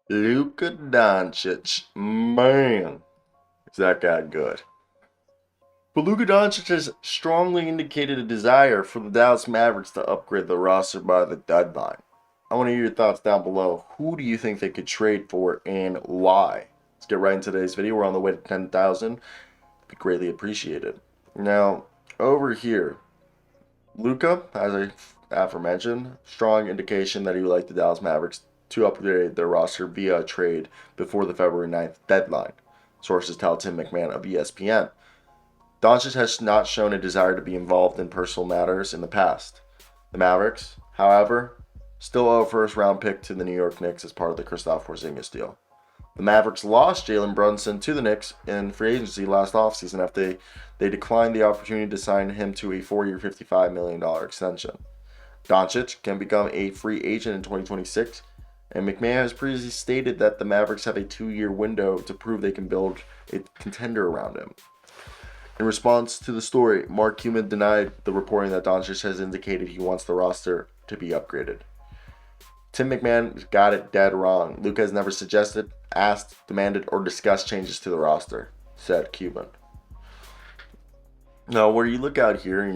Luka Doncic, man, is that guy good? But Luka Doncic has strongly indicated a desire for the Dallas Mavericks to upgrade the roster by the deadline. I want to hear your thoughts down below. Who do you think they could trade for and why? Let's get right into today's video. We're on the way to 10,000. Be greatly appreciated. Now, over here, Luka, as I aforementioned, strong indication that he would like the Dallas Mavericks to upgrade their roster via a trade before the February 9th deadline. Sources tell Tim MacMahon of ESPN. Doncic has not shown a desire to be involved in personal matters in the past. The Mavericks, however, still owe a first-round pick to the New York Knicks as part of the Kristaps Porzingis deal. The Mavericks lost Jalen Brunson to the Knicks in free agency last offseason after they declined the opportunity to sign him to a 4-year, $55 million extension. Doncic can become a free agent in 2026, and McMahon has previously stated that the Mavericks have a 2-year window to prove they can build a contender around him. In response to the story, Mark Cuban denied the reporting that Doncic has indicated he wants the roster to be upgraded. Tim MacMahon got it dead wrong. Luka has never suggested, asked, demanded, or discussed changes to the roster, said Cuban. Now, where you look out here,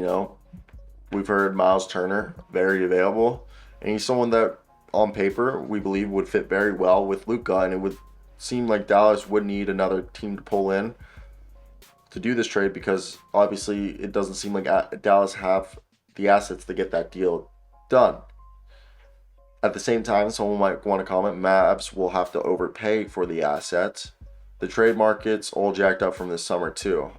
we've heard Miles Turner, very available, and he's someone that, on paper, we believe would fit very well with Luka, and it would seem like Dallas would need another team to pull in to do this trade because obviously it doesn't seem like Dallas have the assets to get that deal done. At the same time, someone might want to comment, Mavs will have to overpay for the assets. The trade market's all jacked up from this summer too.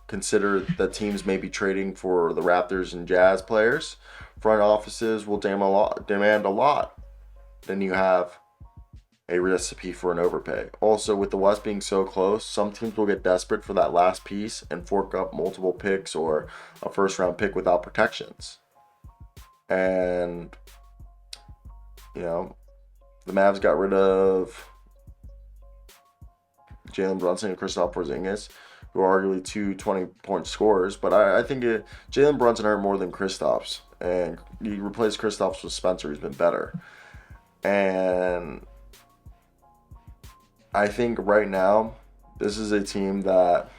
Consider that teams may be trading for the Raptors and Jazz players. Front offices will demand a lot. Then you have a recipe for an overpay. Also, with the West being so close, some teams will get desperate for that last piece and fork up multiple picks or a first round pick without protections. And, the Mavs got rid of Jalen Brunson and Kristaps Porzingis, who are arguably two 20-point scorers. But I think Jalen Brunson hurt more than Kristaps. And you replace Kristaps with Spencer, who's been better. And I think right now, this is a team that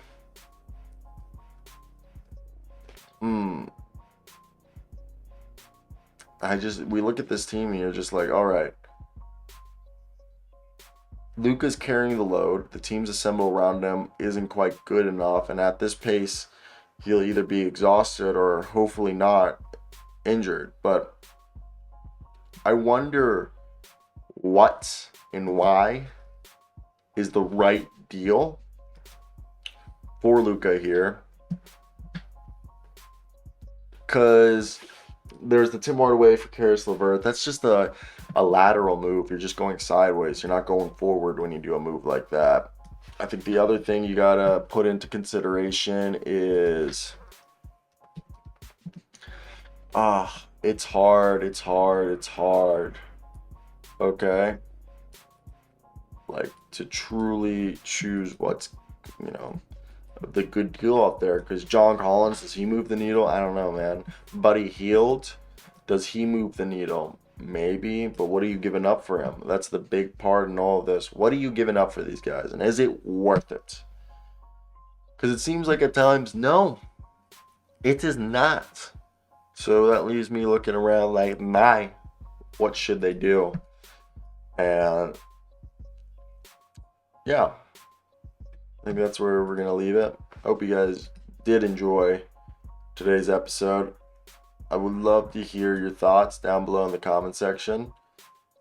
we look at this team and you're just like, all right, Luka's carrying the load. The team's assembled around him isn't quite good enough, and at this pace, he'll either be exhausted or hopefully not injured. But I wonder what and why is the right deal for Luka here, because there's the Tim Hardaway for Karis LeVert. That's just a lateral move. You're just going sideways. You're not going forward when you do a move like that. I think the other thing you gotta put into consideration is it's hard. Okay? Like, to truly choose what's, the good deal out there. Because John Collins, does he move the needle? I don't know, man. Buddy Hield, does he move the needle? Maybe, but what are you giving up for him? That's the big part in all of this. What are you giving up for these guys? And is it worth it? Because it seems like at times, no, it is not. So that leaves me looking around like, what should they do? And yeah, I think that's where we're going to leave it. Hope you guys did enjoy today's episode. I would love to hear your thoughts down below in the comment section.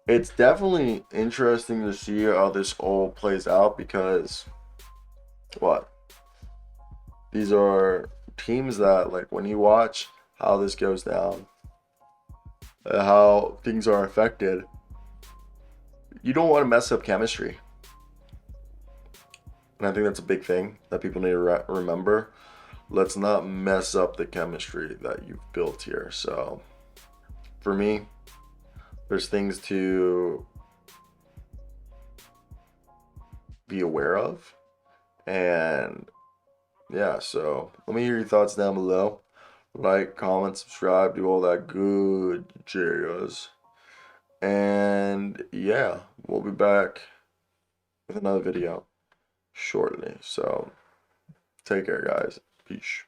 It's definitely interesting to see how this all plays out because, these are teams that, like, when you watch how this goes down, how things are affected, you don't want to mess up chemistry. And I think that's a big thing that people need to remember. Let's not mess up the chemistry that you've built here. So, for me, there's things to be aware of. And, yeah, so let me hear your thoughts down below. Like, comment, subscribe, do all that good jazz. And, yeah, we'll be back with another video shortly. So take care, guys. Peace.